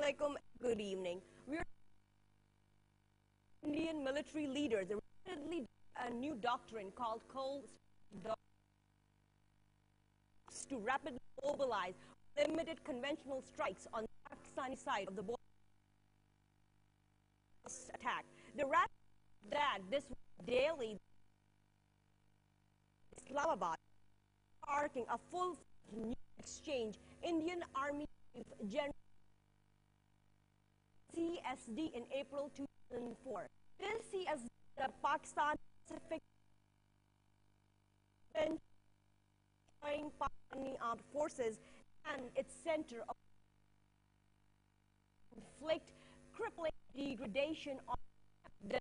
Assalamualaikum. Good evening. We are Indian military leaders recently a new doctrine called cold to rapidly mobilize limited conventional strikes on the Pakistani side of the border attack. The rapid that this daily Islamabad sparking a full new exchange. Indian Army Chief General CSD in April 2004. This CSD, the Pakistan Pacific Pakistani armed forces and its center of conflict, crippling degradation on the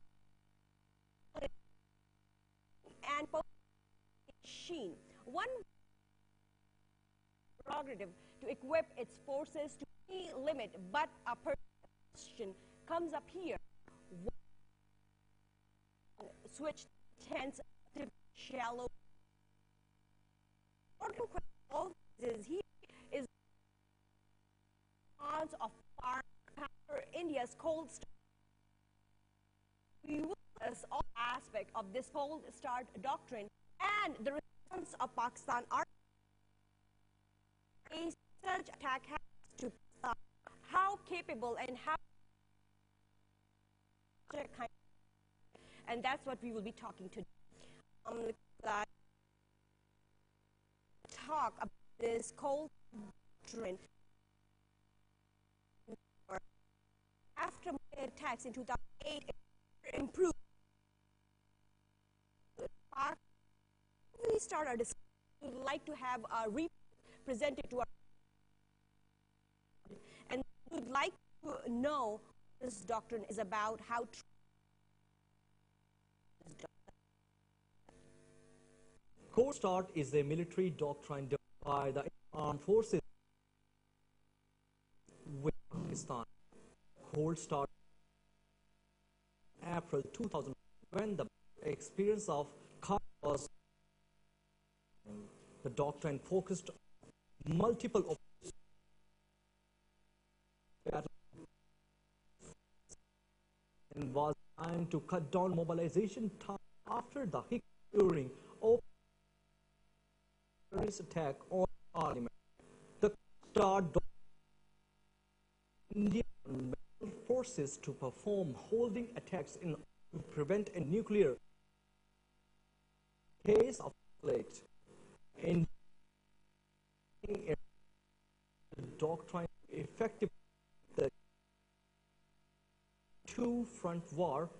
and machine. One prerogative to equip its forces to any limit, but a question comes up here. Switch tense to shallow. Is he is odds of power India's cold start. We will discuss all aspects of this cold start doctrine and the response of Pakistan army. A such attack has to stop. How capable and how and that's what we will be talking today. Talk about this cold doctrine. After attacks in 2008, it improved. We start our discussion. We would like to have a report presented to our and we would like to know what this doctrine is about, how Cold Start is a military doctrine developed by the armed forces with Pakistan. Cold Start April 2000 when the experience of Kharra was the doctrine focused on multiple options and was designed to cut down mobilization time after the during terrorist attack on Parliament. The Start Indian forces to perform holding attacks in to prevent a nuclear case of conflict. In the doctrine effective the two-front war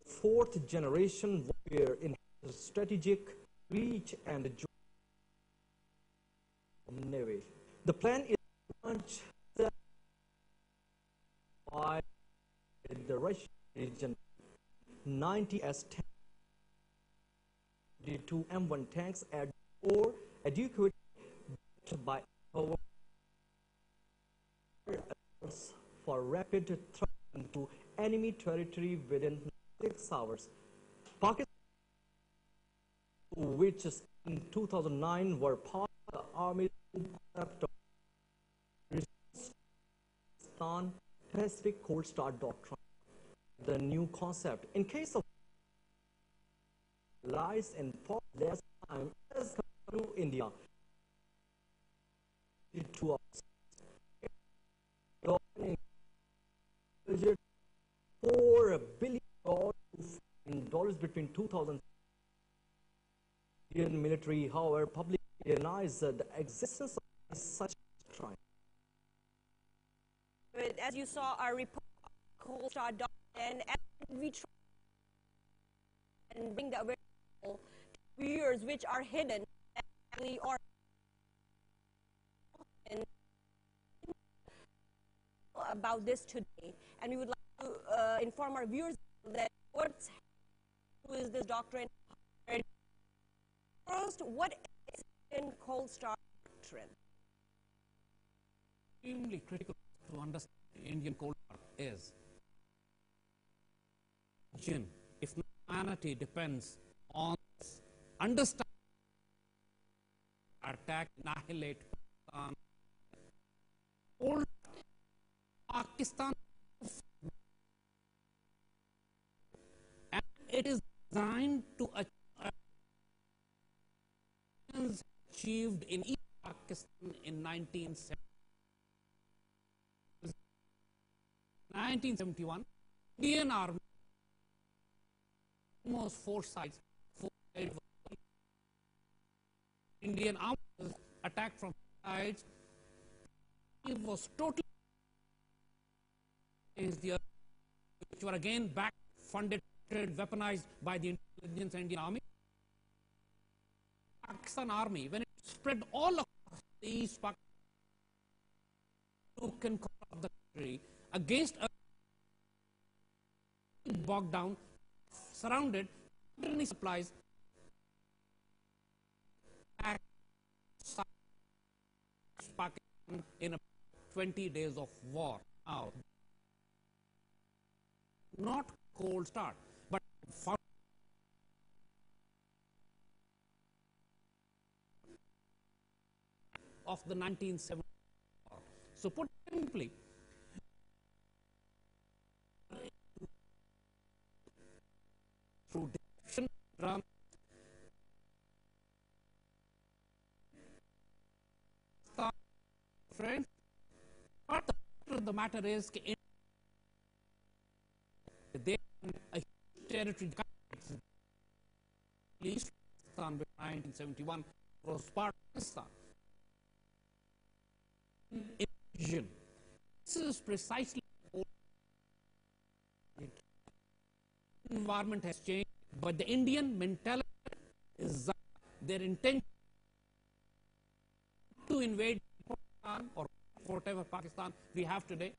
fourth generation warfare in strategic reach and navy. The plan is launched by the Russian region 90 S-10 to M1 tanks at or adequate by for rapid thrust into enemy territory within 6 hours. Pakistan, which in 2009 were part of the army Pacific Cold Start doctrine. The new concept, in case of lies in less time as to India, to us. $4 billion between 2000 Indian military, however, publicly denies the existence of such crime. As you saw, our report Cold Start and we try and bring the awareness to viewers which are hidden or about this today, and we would like to inform our viewers that who is this doctrine. First, what is in Cold Start doctrine? Extremely critical to understand Indian Cold Start is if humanity depends on understanding attack annihilate Pakistan, and it is designed to achieved in East Pakistan in 1971. Indian Army, almost four sides, Indian Army was attacked from sides. It was totally against the other, which were again back funded, weaponized by the intelligence and Indian Army. Pakistan Army, when it spread all across the East Pakistan, took control of the country against a bogged down, surrounded, any supplies, Pakistan in 20 days of war. Now, not cold start, but of the 1970s. So put simply, through deception, friends, but the matter is they a territory East Pakistan in 1971 was part of Pakistan. This is precisely environment has changed, but the Indian mentality is their intent to invade Pakistan or whatever Pakistan we have today,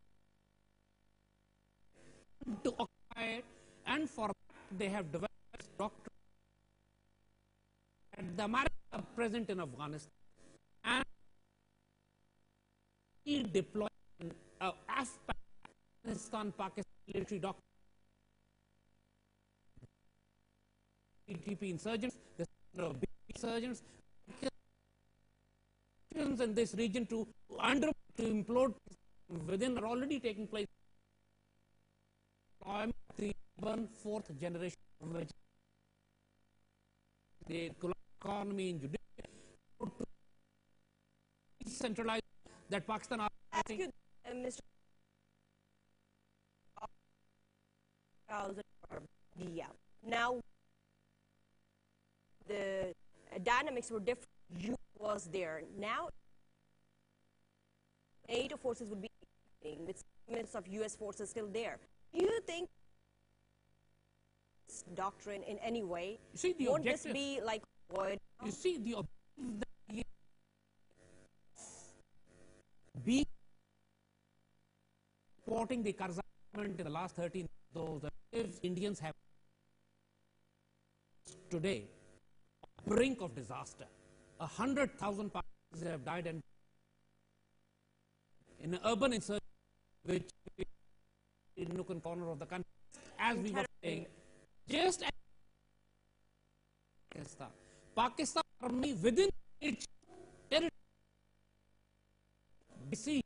to occupy it, and for that they have developed doctrine. The Americans are present in Afghanistan and he deployed Afghanistan-Pakistan military doctrine. TTP insurgents, the insurgents in this region to implode within are already taking place. The fourth generation, which the economy in Judea to centralize that Pakistan are. Ask you, Mr. Yeah. Now, the dynamics were different. You was there. Now, NATO forces would be with elements of U.S. forces still there. Do you think this doctrine in any way won't this be like void? You see, the objective that being supporting the Kharra government in the last 13 those Indians have today brink of disaster. 100,000 Pakistanis have died and in an urban insurgency, which in nook and corner of the country, as we were saying, just as Pakistan army within its territory, see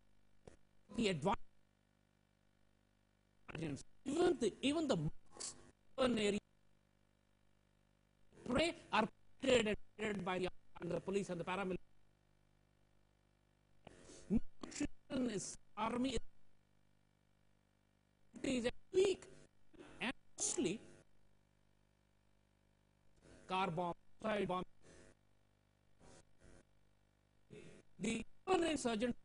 the advantage. Even the urban area prey are patrolled by the police and the paramilitary. Army is weak and mostly car bomb, side bomb. The insurgents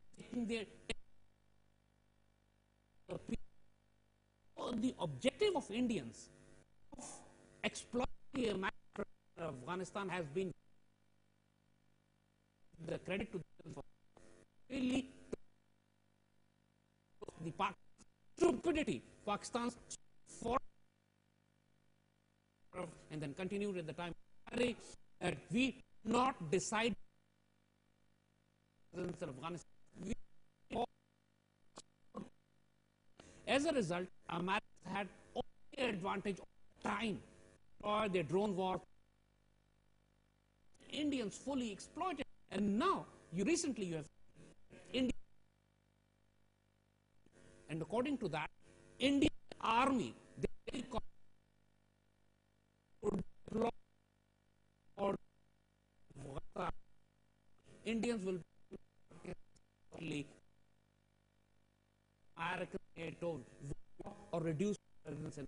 the objective of Indians of exploiting the map of Afghanistan has been the credit to them for really the stupidity Pakistan's for and then continued at the time that we not decide in Afghanistan. As a result, America had all the advantage of time or their drone war. Indians fully exploited, and now you have India And according to that, Indian army, they would deploy or Indians will be American NATO or reduce presence in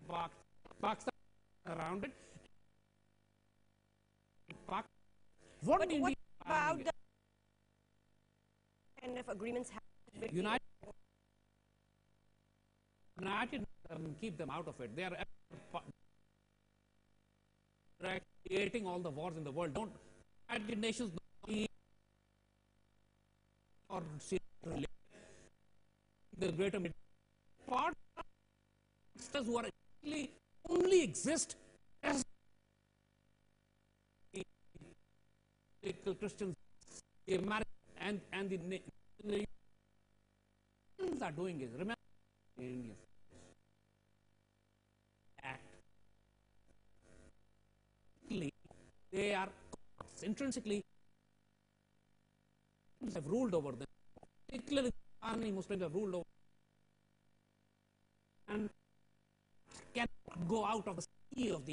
Pakistan around it. What But India what about the kind of agreements with United keep them out of it. They are creating all the wars in the world. Don't United Nations or the greater part who are actually only exist as Christians, the Americans and the Indians are doing is remember the Indians act. They are intrinsically have ruled over them. Particularly Muslims have ruled over and cannot go out of the sea of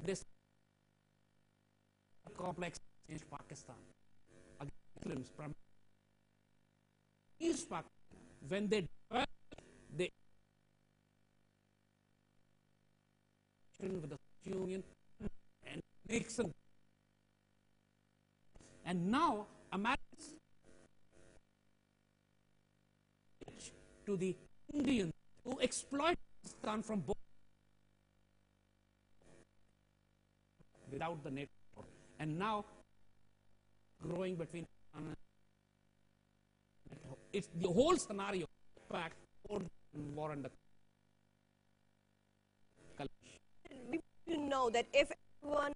this complex in Pakistan. Muslims, East Pakistan, when they developed the with the Union and Nixon, and now Americans to the Indians who exploit Pakistan from both without the NATO, and now growing between it's the whole scenario fact for war and the we know that if everyone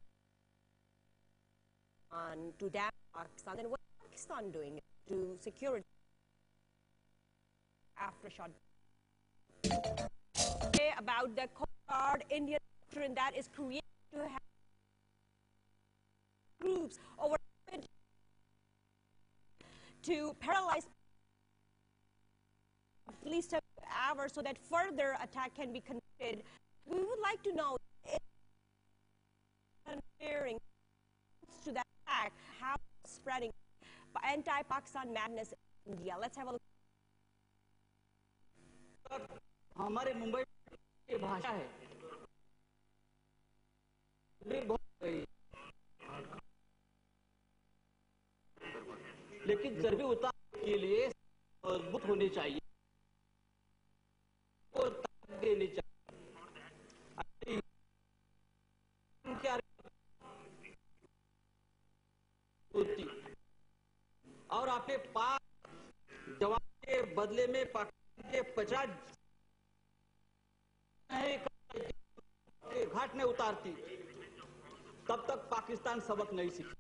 on to damage Pakistan, then what is Pakistan doing to secure it after shot? About the Coast Indian doctrine that is created to have groups over to paralyze at least an hour so that further attack can be conducted. We would like to know if comparing to that attack, how it's spreading anti-Pakistan madness in India. Let's have a look. हमारे मुंबई की भाषा है लेकिन चर्बी उतारने के लिए मजबूत होनी चाहिए और ताकत देनी चाहिए और आपने पाक जवाब के बदले में पाकिस्तान के 50 घाट में उतारती तब तक पाकिस्तान सबक नहीं सीखी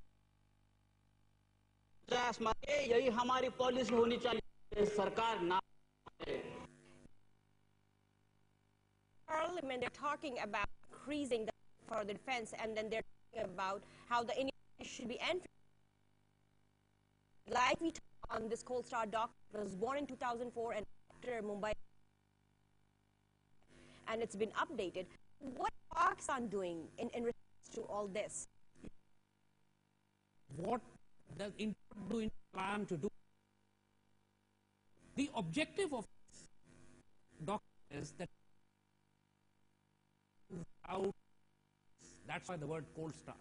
यही हमारी पॉलिसी होनी चाहिए सरकार ना Parliament, they're talking about increasing the for the defense, and then they're talking about how the Indian should be entering. Like we talked on this Cold Star doc, was born in 2004 and after Mumbai, and it's been updated. What is Pakistan doing in response to all this? What does India plan to do? The objective of this document is that that's why the word Cold Star.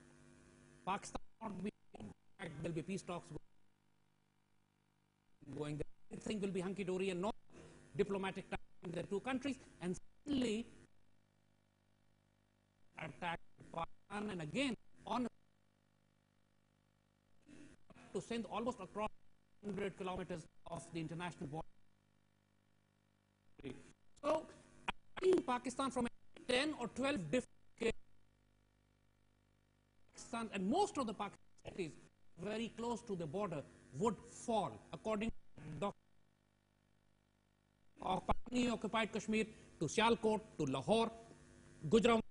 Pakistan will not be, in fact, there will be peace talks going there. Everything will be hunky-dory and no diplomatic ties between the two countries, and suddenly attack Pakistan and again on to send almost across 100 kilometers of the international border. So, in Pakistan from 10 or 12 different Pakistan, and most of the Pakistan cities very close to the border would fall, according to the of Pakistani occupied Kashmir to Sialkot to Lahore, Gujarat,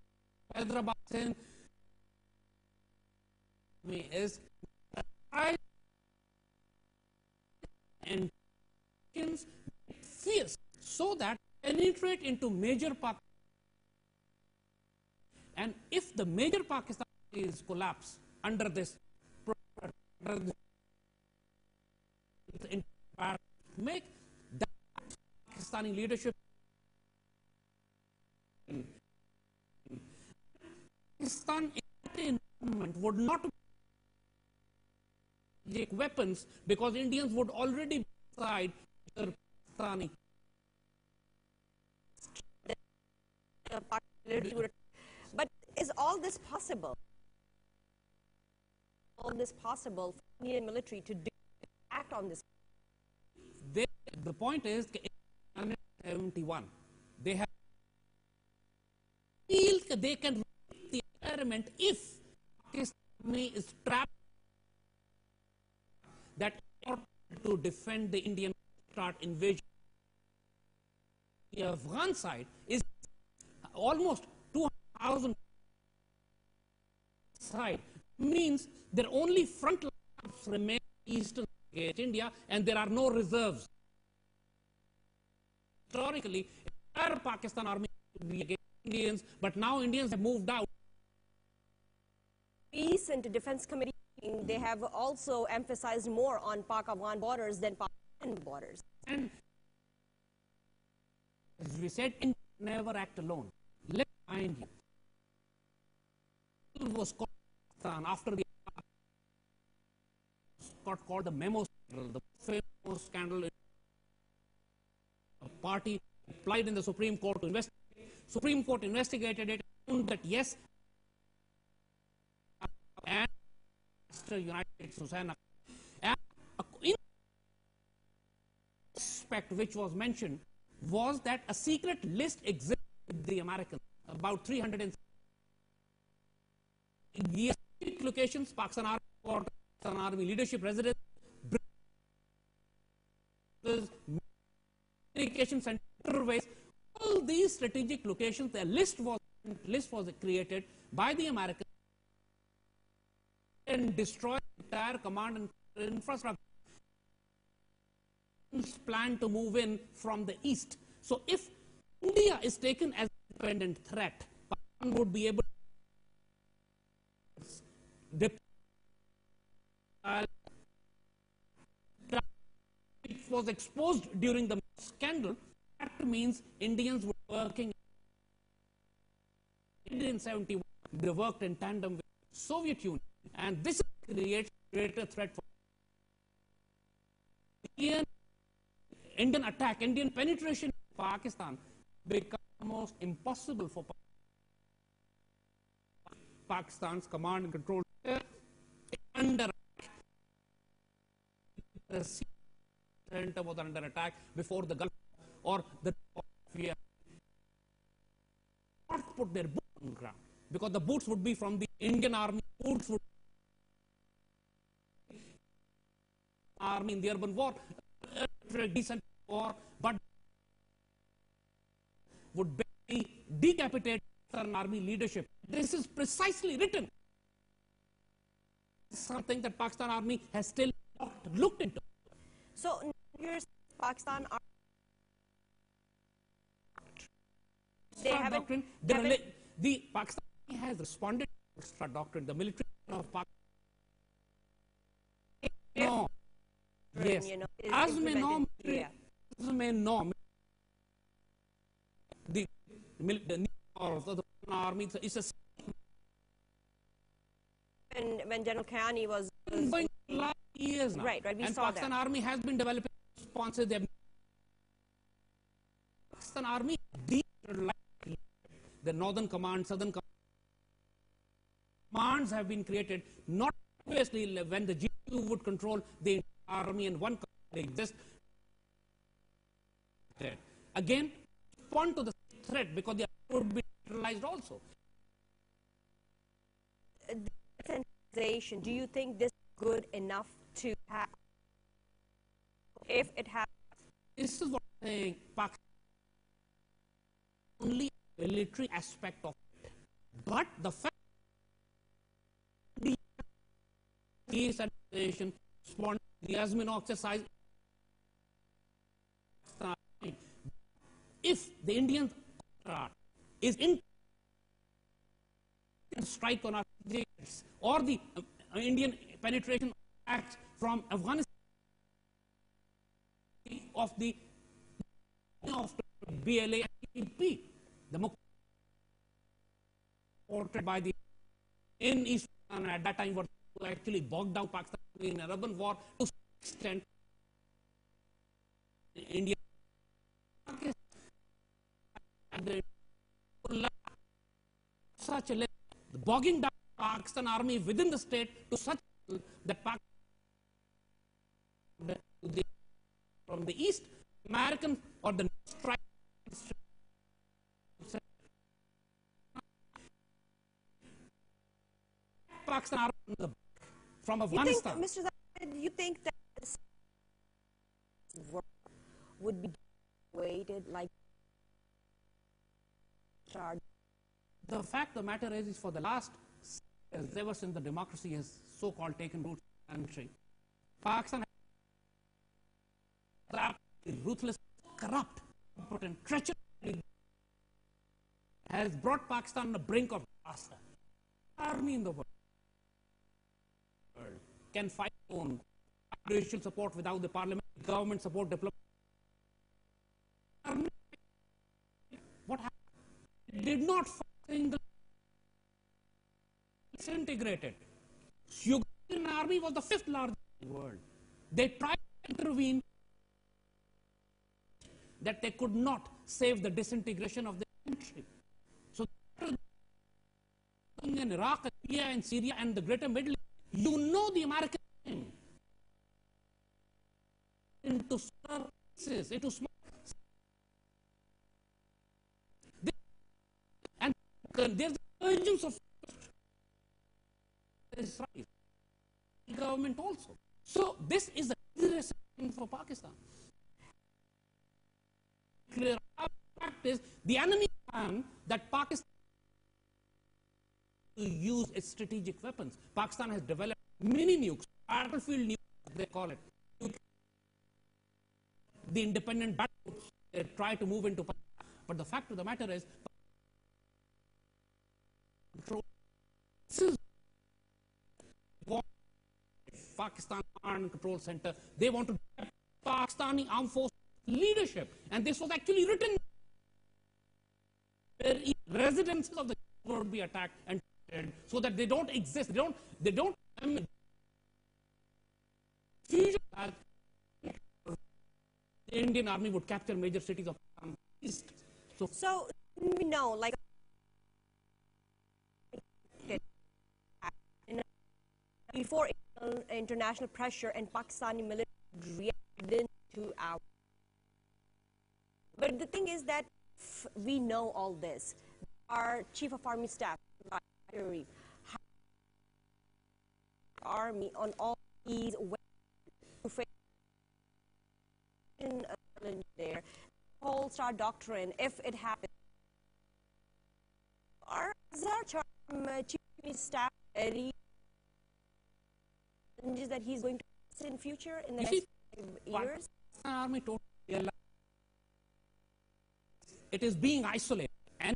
Hyderabad, Sindh is and so that penetrate into major Pakistan. And if the major Pakistan is collapse under this, make that Pakistani leadership Pakistan environment would not take weapons because Indians would already be beside their Pakistani. But is all this possible? All this possible for the Indian military to act on this? The point is, in 1971, they have feel they can reach the experiment if Pakistan is trapped that to defend the Indian start invasion. The Afghan side is almost 200,000 side, means their only front lines remain eastern against India, and there are no reserves. Historically, entire Pakistan army would be against Indians, but now Indians have moved out. Recent Defense Committee, they have also emphasized more on Pak-Afghan borders than Pakistan borders. And as we said, never act alone. Let's remind you, it was called after the got called the memo scandal, the famous scandal. A party applied in the Supreme Court to investigate. Supreme Court investigated it, found that yes, and United Susanna. And in aspect which was mentioned was that a secret list existed with the Americans, about 300 locations, Pakistan Army leadership residence, communication centerways, all these strategic locations. The list was created by the Americans and destroyed the entire command and infrastructure. Plan to move in from the east. So if India is taken as an independent threat, Pakistan would be able to it was exposed during the scandal. That means Indians were working in 1971. They worked in tandem with the Soviet Union, and this creates a greater threat for Indian attack, Indian penetration in Pakistan becomes almost impossible for Pakistan's command and control under the center was under attack before the Gulf or the fear not put their boots on the ground, because the boots would be from the Indian army, boots would army in the urban war, decent war, but would be decapitate army leadership. This is precisely written. Something that Pakistan army has still not looked into. So here's Pakistan army. They haven't, the Pakistan army has responded to the doctrine. The military of Pakistan. No. Yes. You know, As may know, the army is a when General Kayani was going last years now. Right, we and saw Pakistan that. army has been developing responses. Pakistan army, the northern command, southern commands have been created, not obviously when the GU would control the army and one command exists. Again, respond to the threat because the other would be neutralized also. Do you think this is good enough to have? If it happens, this is what I'm saying. Pakistan only military aspect of it, but the fact the administration respond the Jasmeen exercise if the Indian is in strike on our states, or the Indian penetration acts from Afghanistan of the BLA and P, the Nuqta portrayed by the in East Pakistan at that time were actually bogged down Pakistan in an urban war to some extent. India such a level, the bogging down Pakistan army within the state to such that Pakistan from the east, American or the strike Pakistan army from Afghanistan. Mr. Zaid, you think that this work would be weighted like charge? The fact of the matter is for the last years, ever since the democracy has so-called taken root in the country, Pakistan ruthless, corrupt, and treacherous has brought Pakistan on the brink of disaster. Army in the world can fight on judicial support without the parliament, government support, diplomacy. What happened? It did not fight single. Disintegrated. Ugandan army was the 5th largest in the world. They tried to intervene, that they could not save the disintegration of the country. So in Iraq, Syria, and Syria, and the greater Middle East, you know the American thing. Into services, into small. And there's the urgence of Israel government also. So this is the thing for Pakistan. Clear fact is the enemy plan that Pakistan to use its strategic weapons. Pakistan has developed mini nukes, battlefield nukes, they call it. The independent battle they try to move into Pakistan. But the fact of the matter is, Pakistan Armed Control Center, they want to Pakistani Armed Forces leadership, and this was actually written where residences of the would be attacked and so that they don't exist. They don't. I mean, the Indian army would capture major cities of east. So we know, like, before international pressure and Pakistani military reacted within 2 hours. But the thing is that we know all this. Our Chief of Army Staff, Army on all these ways to face there, whole star doctrine, if it happens. Our Chief of Staff challenges that he's going to face in future in the next 5 years. Army totally it is being isolated, and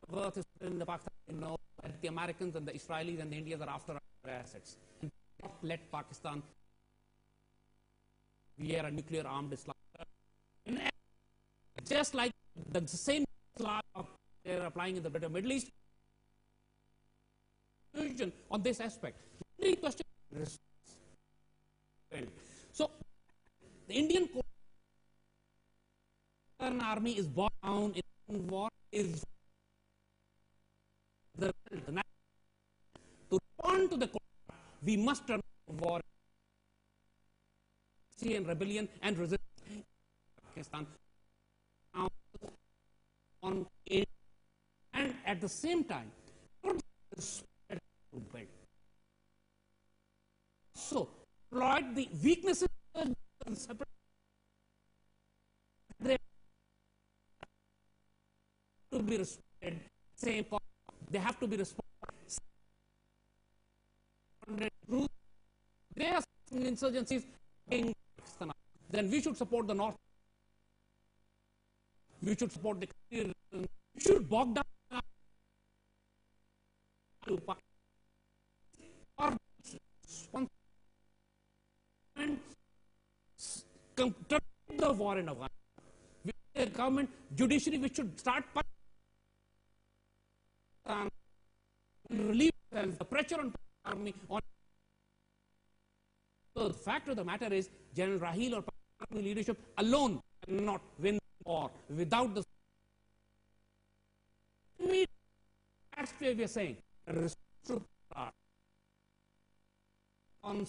worth is in the Pakistan, you know, that the Americans and the Israelis and the Indians are after our assets. And not let Pakistan wear a nuclear armed Islam. Just like the same Islam they're applying in the greater Middle East. On this aspect, the question is, so the Indian army is bogged down in war is the to respond to the we must turn war and rebellion and resistance Pakistan on it, and at the same time so exploit the weaknesses and separate to be respected, same they have to be responded. There are insurgencies in Pakistan. Then we should support the North We should support the country. We should bog down to the war in Afghanistan. The government, judiciary, we should start relieve the pressure on the army. So the fact of the matter is, General Rahil or army leadership alone cannot win the war without the. That's why we are saying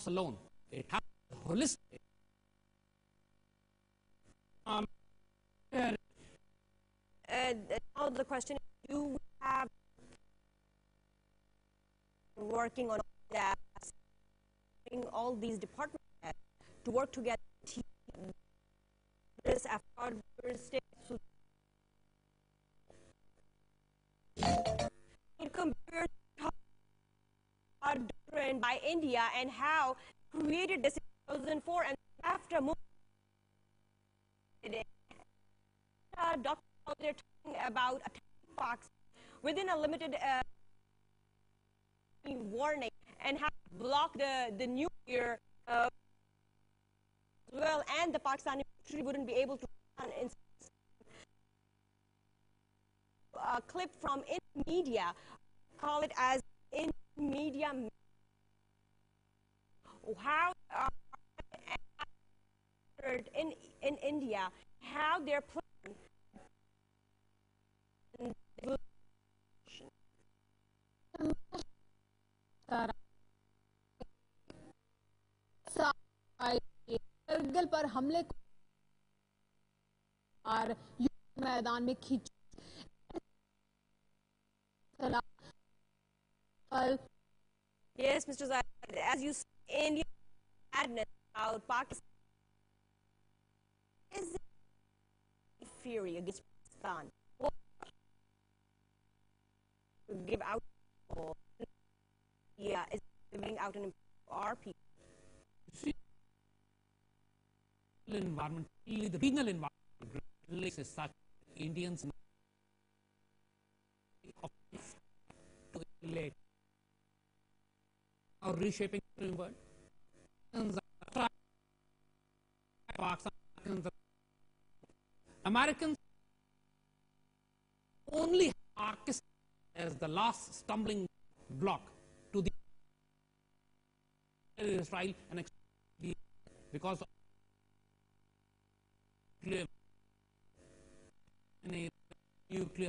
alone. It has holistic. Now the question is, do we have working on that, all these departments to work together, this effort compared to by India and how created this in 2004 and after Dr. They're talking about a box within a limited warning and how to block the nuclear as well, and the Pakistani military wouldn't be able to run in a clip from in media, call it as in media, how in India, how they're playing. Kargil पर हमले और युद्ध मैदान में खींच Yes, Mr. Zaid, as you say, India madness about Pakistan is fury against Pakistan. Give out, yeah, is giving out an our people. See, environment, the regional environment is such Indians to relate or reshaping the world. Americans only Pakistan as the last stumbling block to the Israel and because of nuclear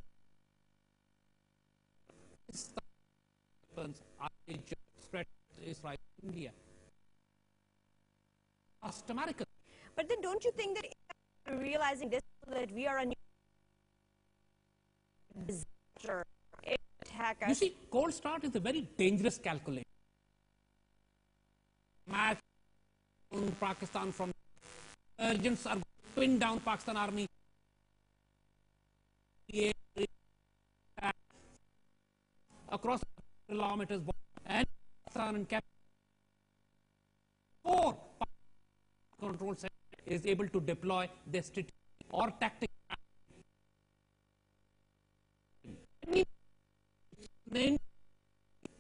weapons are spread to Israel, India. Ask America. But then don't you think that realizing this, that we are a new disaster attacker? You see, cold start is a very dangerous calculation. Match in Pakistan from urgents are pinned down Pakistan army. Across kilometers and or control center is able to deploy the strategic or tactical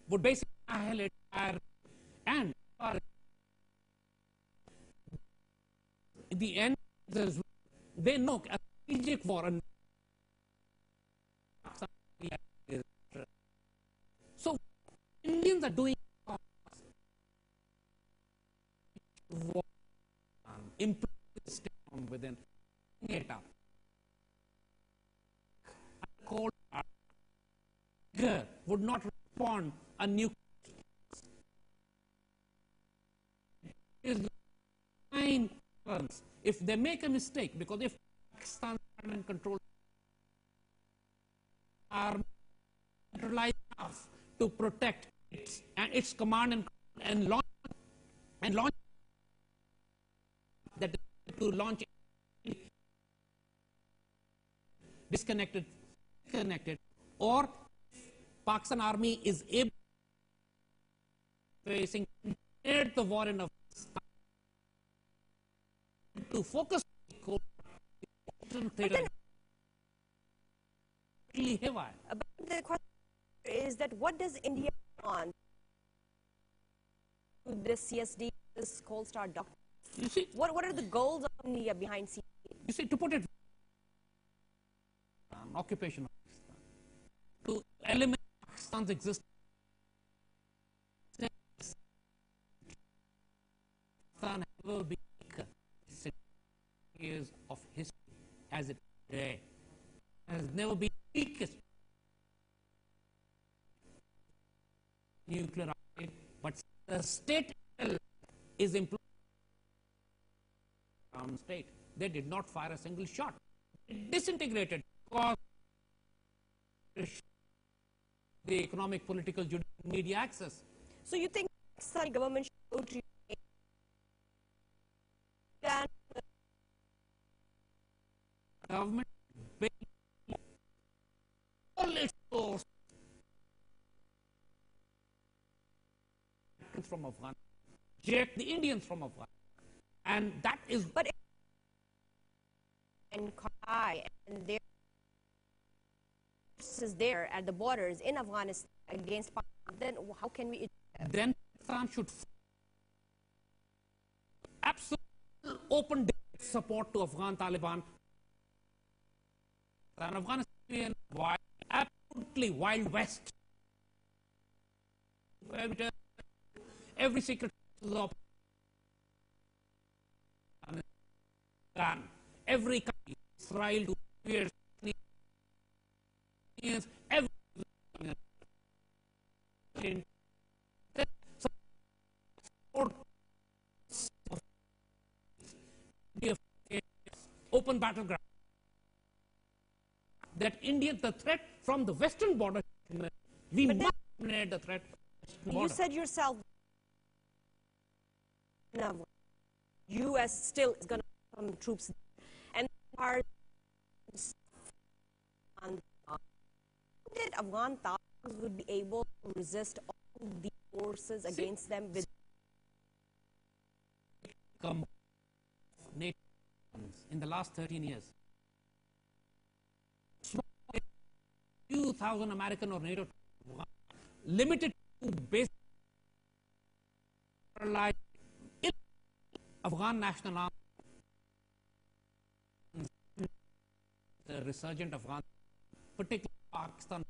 would basically annihilate and in the end they know a strategic war and so Indians are doing improve the system within it up. Cold would not respond a nuclear is nine turns. If they make a mistake, because if Pakistan control are centralized enough to protect its command and launch that to launch disconnected, or Pakistan army is able facing the war in Afghanistan to focus haywire. But the question is that what does India want to this CSD, this Cold Start doctrine? You see, what are the goals of India behind CSD? you see, to put it, occupation of Pakistan, to eliminate Pakistan's existence, Pakistan will be years of history as it today has never been weakest nuclear army, but the state is employed state. They did not fire a single shot. It disintegrated because the economic, political, judicial, media access. So you think the Pakistani government should government all its force from Afghanistan, reject the Indians from Afghanistan, and that is. But and Kharra and their forces there at the borders in Afghanistan against Pakistan, then how can we? Then Pakistan should absolute open support to Afghan Taliban. And Afghanistan, absolutely Wild West. Every secret every country, Israel, to years, every open battleground. That India, the threat from the western border, we must eliminate the threat. You said yourself, U.S. still is going to come troops, and are that Afghan Taliban would be able to resist all the forces against them with in the last 13 years. Few thousand American or NATO limited to basic like Afghan national army, the resurgent Afghan, particularly Pakistan,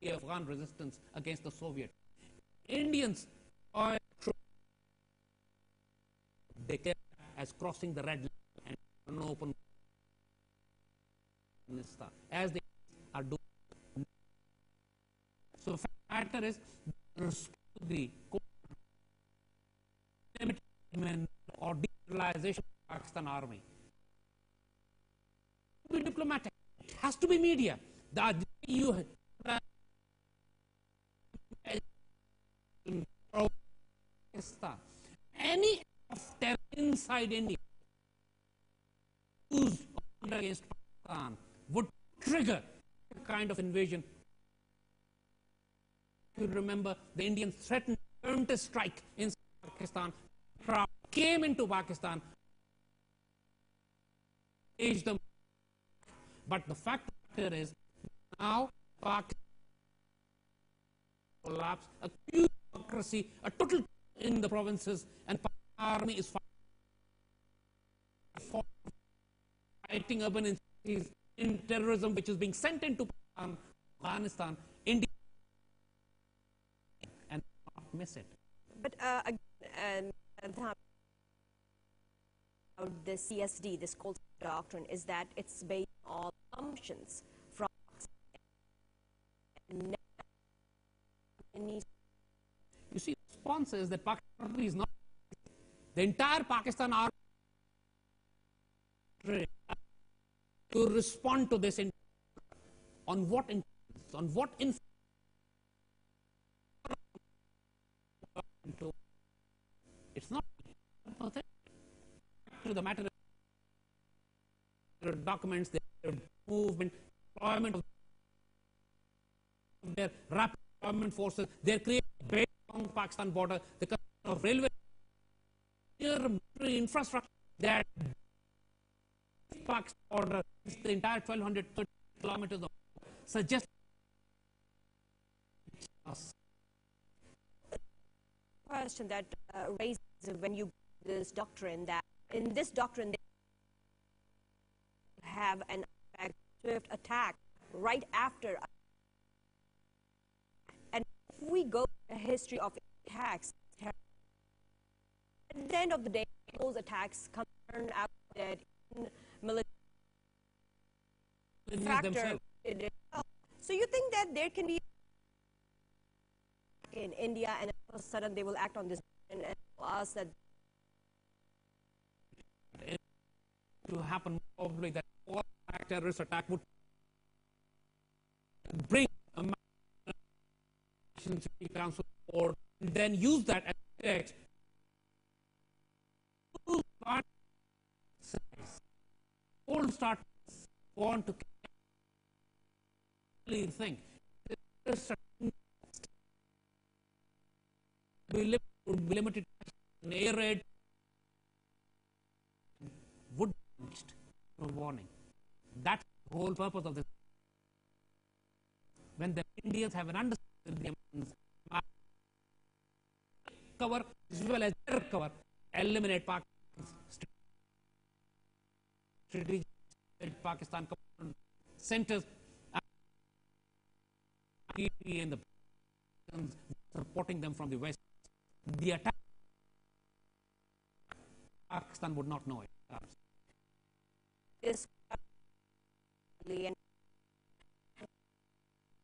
the Afghan resistance against the Soviet. Indians are declared as crossing the red line and an open as they are doing. So the matter is the or decentralization of Pakistan army. Be diplomatic. It has to be media. The EU any of terror inside India used against Pakistan would trigger a kind of invasion. You remember the Indians threatened to strike in Pakistan, came into Pakistan, aged them. But the fact here is now Pakistan collapse, a bureaucracy, a total in the provinces, and army is fighting urban cities in terrorism, which is being sent into Afghanistan, India, and not miss it. But the CSD, this Cold doctrine, is that it's based on assumptions from you see, the response is that Pakistan is not the entire Pakistan army to respond to this on what it's not to the matter of documents, their movement, deployment of their rapid deployment forces, their creating base along Pakistan border, the kind of railway military infrastructure that Pakistan border is the entire 1,200 kilometers of suggest question that raises when you this doctrine that in this doctrine they have an swift attack right after, and if we go to the history of attacks, at the end of the day those attacks come turn out that in military factor. So you think that there can be in India and all of a sudden they will act on this and tell us that to happen probably that all terrorist attack would bring a Security Council or then use that as text to all start want to think we limited in air raid would no warning. That's the whole purpose of this. When the Indians have an understanding cover as well as their cover, eliminate Pakistan's strategic Pakistan centers and the supporting them from the west. The attack Pakistan would not know it. Is and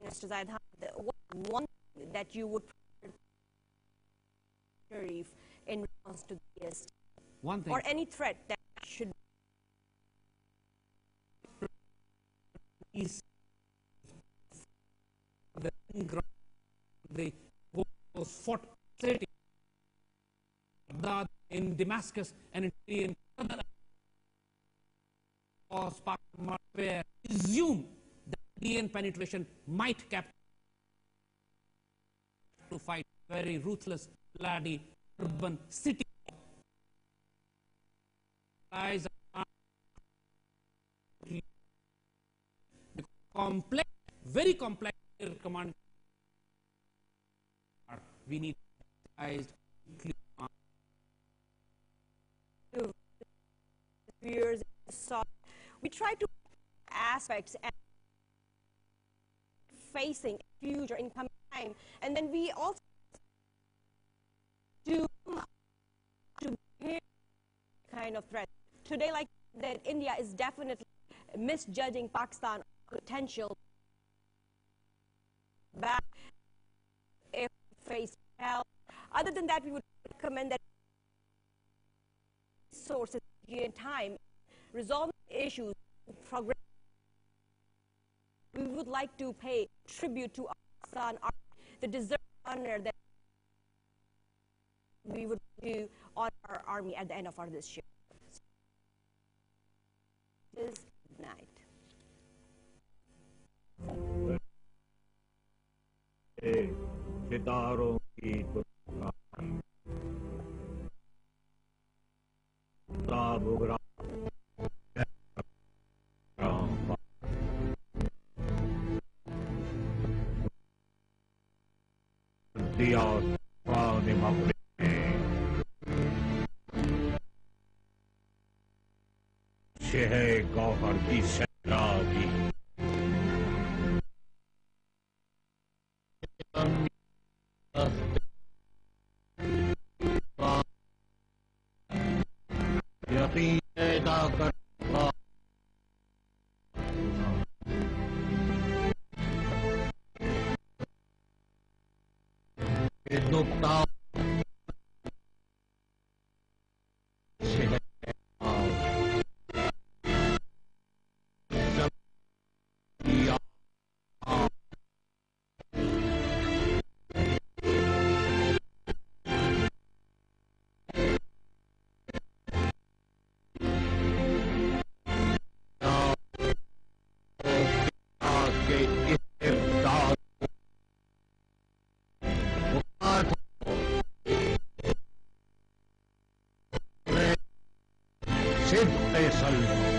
Mr. Zaid Hamid, one that you would in response to this, one thing, or any threat that should is the fought city in Damascus and in where assume that Indian penetration might capture to fight very ruthless, bloody, urban city. Complex, very complex command. We need years. We try to aspects and facing future incoming time, and then we also do hear kind of threat today, like that. India is definitely misjudging Pakistan potential back if face help. Other than that, we would recommend that sources in time resolving issues progress. We would like to pay tribute to Pakistan, the deserved honor that we would do on our army at the end of this year. This night. सितारों की शहर गौहर की सैराबी यकीन पैदा कर नुक्ता Faisla